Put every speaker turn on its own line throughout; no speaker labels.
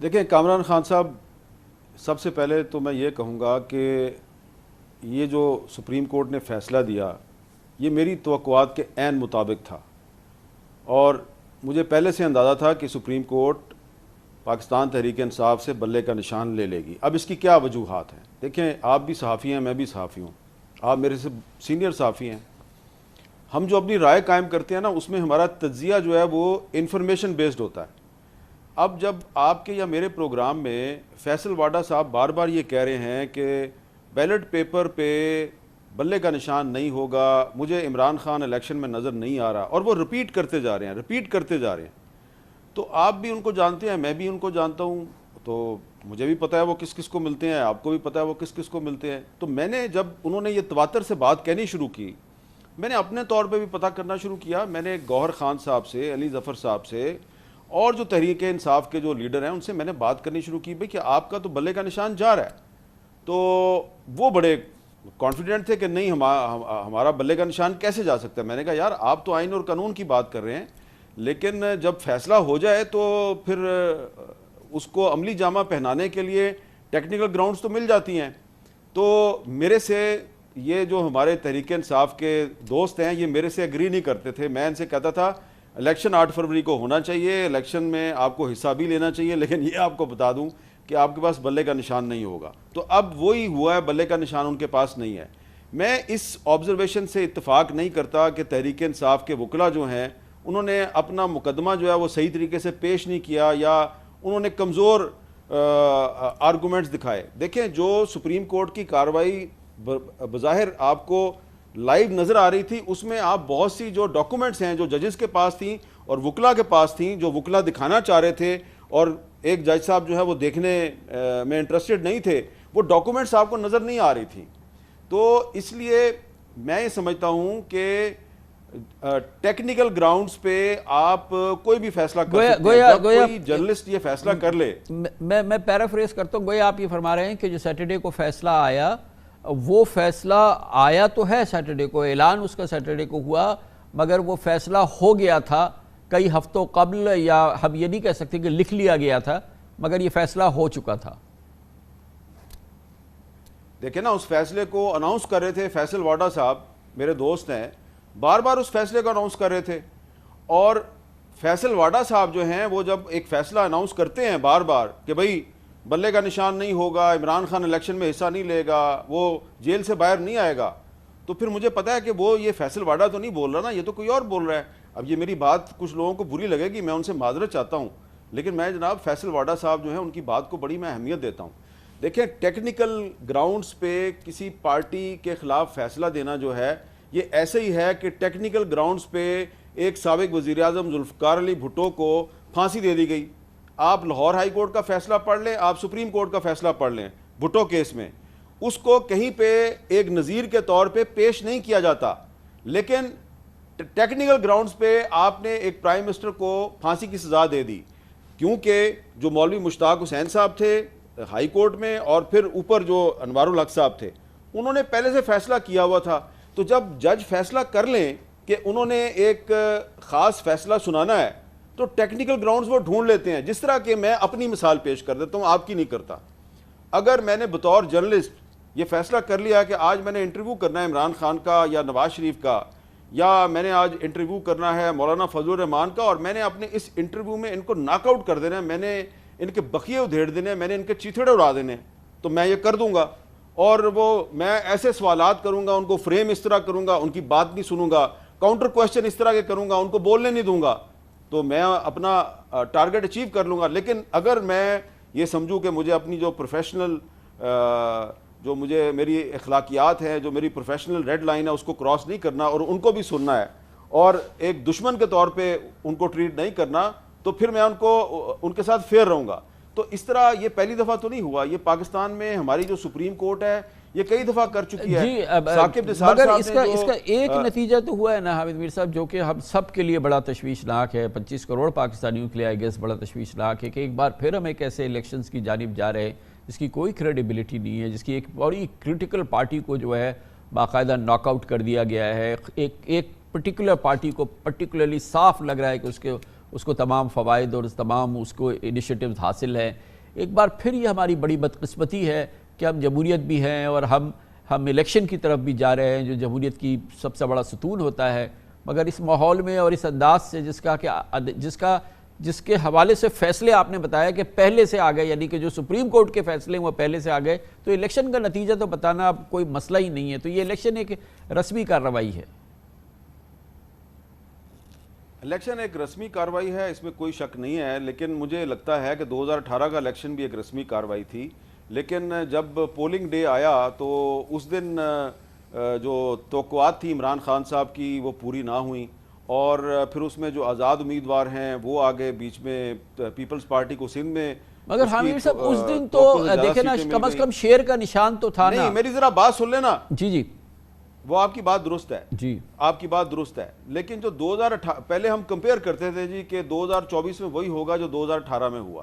دیکھیں کامران خان صاحب، سب سے پہلے تو میں یہ کہوں گا کہ یہ جو سپریم کورٹ نے فیصلہ دیا یہ میری توقعات کے عین مطابق تھا، اور مجھے پہلے سے اندازہ تھا کہ سپریم کورٹ پاکستان تحریک انصاف سے بلے کا نشان لے لے گی۔ اب اس کی کیا وجوہات ہیں؟ دیکھیں، آپ بھی صحافی ہیں، میں بھی صحافی ہوں، آپ میرے سے سینئر صحافی ہیں۔ ہم جو اپنی رائے قائم کرتے ہیں نا، اس میں ہمارا تجزیہ جو ہے وہ انفارمیشن بیسڈ ہوتا ہے۔ اب جب آپ کے یا میرے پروگرام میں فیصل واڈا صاحب بار بار یہ کہہ رہے ہیں کہ بیلٹ پیپر پہ بلے کا نشان نہیں ہوگا، مجھے عمران خان الیکشن میں نظر نہیں آ رہا، اور وہ رپیٹ کرتے جا رہے ہیں، تو آپ بھی ان کو جانتے ہیں، میں بھی ان کو جانتا ہوں، تو مجھے بھی پتہ ہے وہ کس کس کو ملتے ہیں، آپ کو بھی پتہ ہے وہ کس کس کو ملتے ہیں۔ تو میں نے جب انہوں نے یہ تواتر سے بات کہنی شروع کی، میں نے اپنے طور پہ بھی پتہ کرنا شروع کیا۔ میں نے گوہر خان صاحب سے، علی ظفر صاحب سے، اور جو تحریک انصاف کے جو لیڈر ہیں ان سے میں نے بات کرنی شروع کی بھئی کہ آپ کا تو بلے کا نشان جا رہا ہے۔ تو وہ بڑے کانفیڈنٹ تھے کہ نہیں، ہمارا بلے کا نشان کیسے جا سکتا ہے۔ میں نے کہا یار، آپ تو آئین اور قانون کی بات کر رہے ہیں، لیکن جب فیصلہ ہو جائے تو پھر اس کو عملی جامہ پہنانے کے لیے ٹیکنیکل گراؤنڈز تو مل جاتی ہیں۔ تو میرے سے یہ جو ہمارے تحریک انصاف کے دوست ہیں یہ میرے سے ایگری نہیں کرتے تھے۔ میں ان سے کہتا تھا الیکشن 8 فروری کو ہونا چاہیے، الیکشن میں آپ کو حصہ بھی لینا چاہیے، لیکن یہ آپ کو بتا دوں کہ آپ کے پاس بلے کا نشان نہیں ہوگا۔ تو اب وہی ہوا ہے، بلے کا نشان ان کے پاس نہیں ہے۔ میں اس آبزرویشن سے اتفاق نہیں کرتا کہ تحریک انصاف کے وکلاء جو ہیں انہوں نے اپنا مقدمہ جو ہے وہ صحیح طریقے سے پیش نہیں کیا، یا انہوں نے کمزور آرگومنٹس دکھائے۔ دیکھیں، جو سپریم کورٹ کی کارروائی بظاہر آپ کو لائیو نظر آ رہی تھی، اس میں آپ بہت سی جو ڈاکومنٹس ہیں جو ججز کے پاس تھیں اور وکلاء کے پاس تھیں، جو وکلاء دکھانا چاہ رہے تھے اور ایک جج صاحب جو ہے وہ دیکھنے میں انٹرسٹڈ نہیں تھے، وہ ڈاکومنٹس آپ کو نظر نہیں آ رہی تھیں۔ تو اس لیے میں یہ سمجھتا ہوں کہ ٹیکنیکل گراؤنڈز پہ آپ کوئی بھی فیصلہ کر سکتے ہیں۔ جب کوئی جرنلسٹ یہ فیصلہ کر لے،
میں پیرافریز کرتا ہوں، گویا آپ یہ فرما رہے ہیں کہ جو سیٹرڈے کو فیصلہ آیا، وہ فیصلہ آیا تو ہے سیٹرڈے کو، اعلان اس کا سیٹرڈے کو ہوا، مگر وہ فیصلہ ہو گیا تھا کئی ہفتوں قبل، یا ہم یہ نہیں کہہ سکتے کہ لکھ لیا گیا تھا، مگر یہ فیصلہ ہو چکا تھا۔
دیکھیں نا، اس فیصلے کو اناؤنس کر رہے تھے فیصل واڈا صاحب، میرے دوست ہیں، بار بار اس فیصلے کو اناؤنس کر رہے تھے۔ اور فیصل واڈا صاحب جو ہیں وہ جب ایک فیصلہ اناؤنس کرتے ہیں بار بار کہ بھئی بلے کا نشان نہیں ہوگا، عمران خان الیکشن میں حصہ نہیں لے گا، وہ جیل سے باہر نہیں آئے گا، تو پھر مجھے پتا ہے کہ وہ یہ فیصل واڈا تو نہیں بول رہا نا، یہ تو کوئی اور بول رہا ہے۔ اب یہ میری بات کچھ لوگوں کو بری لگے گی، میں ان سے معذرت چاہتا ہوں، لیکن میں جناب فیصل واڈا صاحب جو ہیں ان کی بات کو بڑی میں اہمیت دیتا ہوں۔ دیکھیں، ٹیکنیکل گراؤنڈز پہ کسی پارٹی کے خلاف فیصلہ دینا جو ہے یہ ایسے ہی ہے کہ ٹیکنیکل گراؤنڈز پہ ایک سابق وزیر اعظم ذوالفقار علی بھٹو کو پھانسی دے دی گئی۔ آپ لاہور ہائی کورٹ کا فیصلہ پڑھ لیں، آپ سپریم کورٹ کا فیصلہ پڑھ لیں، بھٹو کیس میں اس کو کہیں پہ ایک نظیر کے طور پہ پیش نہیں کیا جاتا، لیکن ٹیکنیکل گراؤنڈز پہ آپ نے ایک پرائم منسٹر کو پھانسی کی سزا دے دی، کیونکہ جو مولوی مشتاق حسین صاحب تھے ہائی کورٹ میں، اور پھر اوپر جو انوار الحق صاحب تھے، انہوں نے پہلے سے فیصلہ کیا ہوا تھا۔ تو جب جج فیصلہ کر لیں کہ انہوں نے ایک خاص فیصلہ سنانا ہے، تو ٹیکنیکل گراؤنڈز وہ ڈھونڈ لیتے ہیں۔ جس طرح کہ میں اپنی مثال پیش کر دیتا ہوں، آپ کی نہیں کرتا۔ اگر میں نے بطور جرنلسٹ یہ فیصلہ کر لیا کہ آج میں نے انٹرویو کرنا ہے عمران خان کا یا نواز شریف کا، یا میں نے آج انٹرویو کرنا ہے مولانا فضل الرحمان کا، اور میں نے اپنے اس انٹرویو میں ان کو ناک آؤٹ کر دینا ہے، میں نے ان کے بقیے ادھیڑ دینے ہیں، میں نے ان کے چیتھڑے اڑا دینے، تو میں یہ کر دوں گا، اور وہ میں ایسے سوالات کروں گا، ان کو فریم اس طرح کروں گا، ان کی بات نہیں سنوں گا، کاؤنٹر کویشچن اس طرح کے کروں گا، ان کو بولنے نہیں دوں گا، تو میں اپنا ٹارگٹ اچیو کر لوں گا۔ لیکن اگر میں یہ سمجھوں کہ مجھے اپنی جو پروفیشنل جو مجھے میری اخلاقیات ہیں، جو میری پروفیشنل ریڈ لائن ہے، اس کو کراس نہیں کرنا اور ان کو بھی سننا ہے اور ایک دشمن کے طور پہ ان کو ٹریٹ نہیں کرنا، تو پھر میں ان کے ساتھ فیئر رہوں گا۔ تو اس طرح یہ پہلی دفعہ تو نہیں ہوا، یہ پاکستان میں ہماری جو سپریم کورٹ ہے یہ کئی دفعہ کر چکی ہے۔
مگر اس کا ایک نتیجہ تو ہوا ہے نا حامد میر صاحب، جو کہ ہم سب کے لیے بڑا تشویشناک ہے، 25 کروڑ پاکستانیوں کے لیے آئی گیس بڑا تشویشناک ہے کہ ایک بار پھر ہم ایک ایسے الیکشنز کی جانب جا رہے ہیں جس کی کوئی کریڈیبلٹی نہیں ہے، جس کی ایک بڑی کرٹیکل پارٹی کو جو ہے باقاعدہ ناک آؤٹ کر دیا گیا ہے۔ ایک پرٹیکولر پارٹی کو پرٹیکولرلی صاف لگ رہا ہے کہ اس کو تمام فوائد اور تمام اس کو انیشیٹیوز حاصل ہیں۔ ایک بار پھر یہ ہماری بڑی بدقسمتی ہے کہ ہم جمہوریت بھی ہیں اور ہم الیکشن کی طرف بھی جا رہے ہیں جو جمہوریت کی سب سے بڑا ستون ہوتا ہے، مگر اس ماحول میں اور اس انداز سے جس کے حوالے سے فیصلے آپ نے بتایا کہ پہلے سے آ گئے، یعنی کہ جو سپریم کورٹ کے فیصلے وہ پہلے سے آ گئے، تو الیکشن کا نتیجہ تو بتانا اب کوئی مسئلہ ہی نہیں ہے، تو یہ الیکشن ایک رسمی کارروائی ہے۔
الیکشن ایک رسمی کارروائی ہے، اس میں کوئی شک نہیں ہے، لیکن مجھے لگتا ہے کہ 2018 کا الیکشن بھی ایک رسمی کارروائی تھی، لیکن جب پولنگ ڈے آیا تو اس دن جو توقعات تھی عمران خان صاحب کی وہ پوری نہ ہوئیں، اور پھر اس میں جو آزاد امیدوار ہیں وہ آگے بیچ میں پیپلز پارٹی کو سندھ میں،
مگر حامد صاحب اس دن تو دیکھیں نا کم از کم شیر کا نشان تو تھا نا۔
نہیں، میری ذرا بات سن لینا۔
جی
وہ آپ کی بات درست ہے،
جی
آپ کی بات درست ہے، لیکن جو 2018 پہلے ہم کمپیئر کرتے تھے جی کہ 2024 میں وہی ہوگا جو 2018 میں ہوا،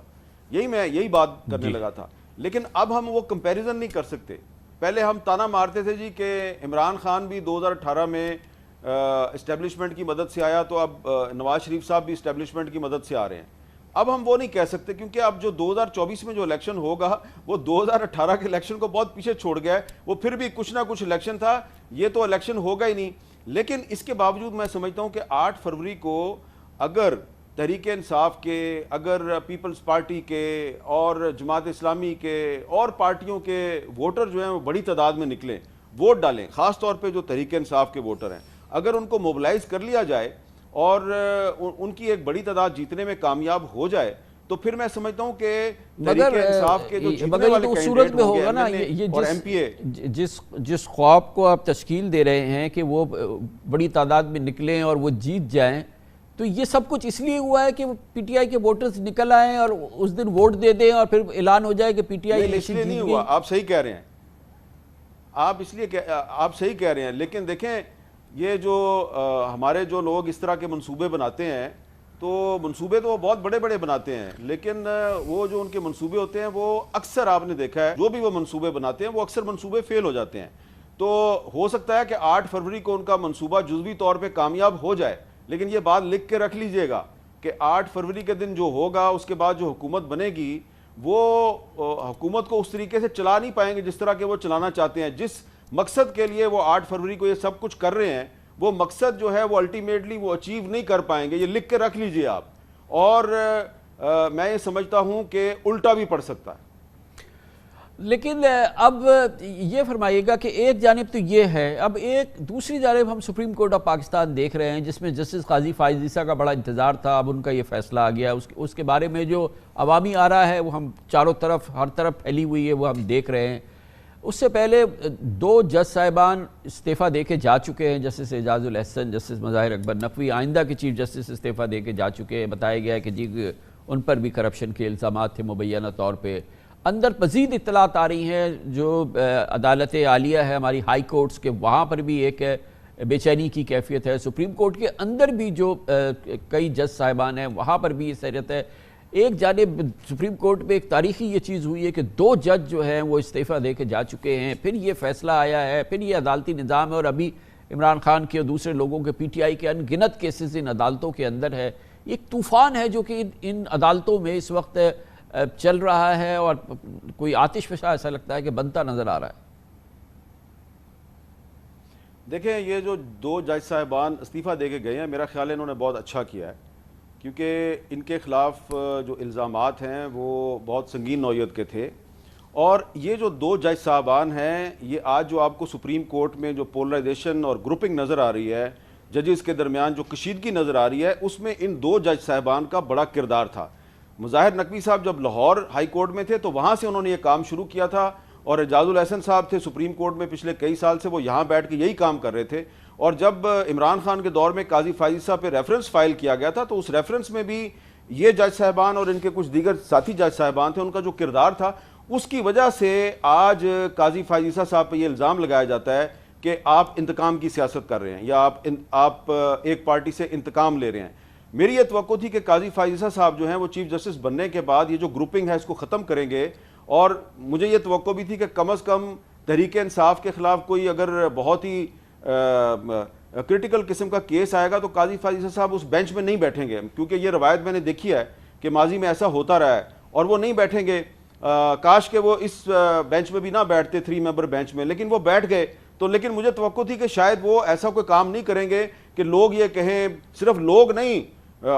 یہی بات کرنے لگا تھا، لیکن اب ہم وہ کمپیریزن نہیں کر سکتے۔ پہلے ہم تانا مارتے تھے جی کہ عمران خان بھی 2018 میں اسٹیبلشمنٹ کی مدد سے آیا، تو اب نواز شریف صاحب بھی اسٹیبلشمنٹ کی مدد سے آ رہے ہیں۔ اب ہم وہ نہیں کہہ سکتے کیونکہ اب جو 2024 میں جو الیکشن ہوگا وہ 2018 کے الیکشن کو بہت پیچھے چھوڑ گیا ہے، وہ پھر بھی کچھ نہ کچھ الیکشن تھا، یہ تو الیکشن ہوگا ہی نہیں۔ لیکن اس کے باوجود میں سمجھتا ہوں کہ 8 فروری کو اگر تحریک انصاف کے، اگر پیپلز پارٹی کے اور جماعت اسلامی کے اور پارٹیوں کے ووٹر جو ہیں وہ بڑی تعداد میں نکلیں، ووٹ ڈالیں، خاص طور پہ جو تحریک انصاف کے ووٹر ہیں، اگر ان کو موبلائز کر لیا جائے اور ان کی ایک بڑی تعداد جیتنے میں کامیاب ہو جائے، تو پھر میں سمجھتا ہوں کہ تحریک انصاف کے جو جیتنے والے کینڈیڈیٹ ہوں گے اور ایم پی اے،
جس خواب کو آپ تشکیل دے رہے ہیں کہ وہ بڑی تعداد میں نکلیں اور وہ جیت جائیں، تو یہ سب کچھ اس لیے ہوا ہے کہ پی ٹی آئی کے ووٹرز نکل آئیں اور اس دن ووٹ دے دیں اور پھر اعلان ہو جائے کہ پی ٹی آئی الیکشن جیت گئی؟
نہیں ہوا، آپ صحیح کہہ رہے ہیں، آپ صحیح کہہ رہے ہیں، لیکن دیکھیں یہ جو ہمارے جو لوگ اس طرح کے منصوبے بناتے ہیں، تو منصوبے تو وہ بہت بڑے بڑے بناتے ہیں، لیکن وہ جو ان کے منصوبے ہوتے ہیں وہ اکثر آپ نے دیکھا ہے جو بھی وہ منصوبے بناتے ہیں وہ اکثر منصوبے فیل ہو جاتے ہیں۔ تو ہو سکتا ہے کہ 8 فروری کو ان کا منصوبہ جزوی طور پہ کامیاب ہو جائے، لیکن یہ بات لکھ کے رکھ لیجئے گا کہ 8 فروری کے دن جو ہوگا اس کے بعد جو حکومت بنے گی وہ حکومت کو اس طریقے سے چلا نہیں پائیں گے جس طرح کہ وہ چلانا چاہتے ہیں۔ جس مقصد کے لیے وہ 8 فروری کو یہ سب کچھ کر رہے ہیں، وہ مقصد جو ہے وہ الٹیمیٹلی وہ اچیو نہیں کر پائیں گے، یہ لکھ کے رکھ لیجئے آپ۔ اور میں یہ سمجھتا ہوں کہ الٹا بھی پڑ سکتا ہے۔
لیکن اب یہ فرمائیے گا کہ ایک جانب تو یہ ہے، اب ایک دوسری جانب ہم سپریم کورٹ آف پاکستان دیکھ رہے ہیں جس میں جسٹس قاضی فائز عیسیٰ کا بڑا انتظار تھا، اب ان کا یہ فیصلہ آ گیا، اس کے بارے میں جو عوامی آ رہا ہے وہ ہم چاروں طرف ہر طرف پھیلی ہوئی ہے، وہ ہم دیکھ رہے ہیں۔ اس سے پہلے 2 جج صاحبان استعفیٰ دے کے جا چکے ہیں، جسٹس اعجاز الحسن، جسٹس مظاہر اکبر نقوی، آئندہ کے چیف جسٹس استعفیٰ دے کے جا چکے ہیں۔ بتایا گیا ہے کہ جی ان پر بھی کرپشن کے الزامات تھے مبینہ طور پہ۔ اندر مزید اطلاعات آ رہی ہیں جو عدالت عالیہ ہے ہماری ہائی کورٹس کے، وہاں پر بھی ایک بے چینی کی کیفیت ہے۔ سپریم کورٹ کے اندر بھی جو کئی جج صاحبان ہیں وہاں پر بھی یہ سیرت ہے۔ ایک جانب سپریم کورٹ میں ایک تاریخی یہ چیز ہوئی ہے کہ 2 جج جو ہیں وہ استعفیٰ دے کے جا چکے ہیں، پھر یہ فیصلہ آیا ہے، پھر یہ عدالتی نظام ہے، اور ابھی عمران خان کے اور دوسرے لوگوں کے پی ٹی آئی کے ان گنت کیسز ان عدالتوں کے اندر ہے۔ ایک طوفان ہے جو کہ ان عدالتوں میں اس وقت چل رہا ہے، اور کوئی آتش فشاں ایسا لگتا ہے کہ بنتا نظر آ رہا ہے۔
دیکھیں یہ جو 2 جج صاحبان استعفیٰ دے کے گئے ہیں، میرا خیال ہے انہوں نے بہت اچھا کیا ہے، کیونکہ ان کے خلاف جو الزامات ہیں وہ بہت سنگین نوعیت کے تھے، اور یہ جو 2 جج صاحبان ہیں یہ آج جو آپ کو سپریم کورٹ میں جو پولرائزیشن اور گروپنگ نظر آ رہی ہے، ججز کے درمیان جو کشیدگی نظر آ رہی ہے، اس میں ان 2 جج صاحبان کا بڑا کردار تھا۔ مظاہر نقوی صاحب جب لاہور ہائی کورٹ میں تھے تو وہاں سے انہوں نے یہ کام شروع کیا تھا، اور اعجاز الحسن صاحب تھے سپریم کورٹ میں پچھلے کئی سال سے، وہ یہاں بیٹھ کے یہی کام کر رہے تھے، اور جب عمران خان کے دور میں قاضی فائز عیسیٰ پہ ریفرنس فائل کیا گیا تھا تو اس ریفرنس میں بھی یہ جج صاحبان اور ان کے کچھ دیگر ساتھی جج صاحبان تھے، ان کا جو کردار تھا اس کی وجہ سے آج قاضی فائز عیسیٰ صاحب پہ یہ الزام لگایا جاتا ہے کہ آپ انتقام کی سیاست کر رہے ہیں یا آپ ایک پارٹی سے انتقام لے رہے ہیں۔ میری یہ توقع تھی کہ قاضی فائز عیسیٰ صاحب جو ہیں وہ چیف جسٹس بننے کے بعد یہ جو گروپنگ ہے اس کو ختم کریں گے، اور مجھے یہ توقع بھی تھی کہ کم از کم تحریک انصاف کے خلاف کوئی اگر بہت ہی کرٹیکل قسم کا کیس آئے گا تو قاضی فائز عیسیٰ صاحب اس بینچ میں نہیں بیٹھیں گے، کیونکہ یہ روایت میں نے دیکھی ہے کہ ماضی میں ایسا ہوتا رہا ہے، اور وہ نہیں بیٹھیں گے۔ کاش کہ وہ اس بینچ میں بھی نہ بیٹھتے 3 ممبر بینچ میں، لیکن وہ بیٹھ گئے تو لیکن مجھے توقع تھی کہ شاید وہ ایسا کوئی کام نہیں کریں گے کہ لوگ یہ کہیں، صرف لوگ نہیں،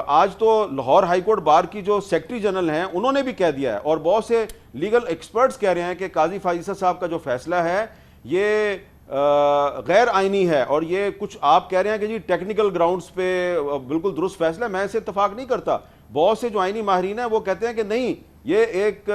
آج تو لاہور ہائی کورٹ بار کی جو سیکرٹری جنرل ہیں انہوں نے بھی کہہ دیا ہے، اور بہت سے لیگل ایکسپرٹس کہہ رہے ہیں کہ قاضی فائزہ صاحب کا جو فیصلہ ہے یہ غیر آئینی ہے، اور یہ کچھ آپ کہہ رہے ہیں کہ جی ٹیکنیکل گراؤنڈز پہ بالکل درست فیصلہ ہے، میں اسے اتفاق نہیں کرتا۔ بہت سے جو آئینی ماہرین ہیں وہ کہتے ہیں کہ نہیں، یہ ایک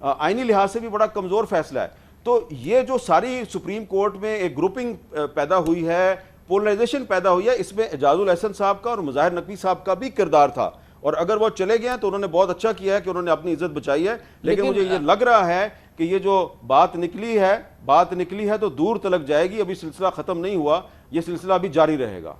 آئینی لحاظ سے بھی بڑا کمزور فیصلہ ہے۔ تو یہ جو ساری سپریم کورٹ میں ایک گروپنگ پیدا ہوئی ہے، پولرائزیشن پیدا ہوئی ہے، اس میں اعجاز الاحسن صاحب کا اور مظاہر نقوی صاحب کا بھی کردار تھا، اور اگر وہ چلے گئے ہیں تو انہوں نے بہت اچھا کیا ہے کہ انہوں نے اپنی عزت بچائی ہے، لیکن مجھے یہ لگ رہا ہے کہ یہ جو بات نکلی ہے تو دور تلک جائے گی، ابھی سلسلہ ختم نہیں ہوا، یہ سلسلہ ابھی جاری رہے گا۔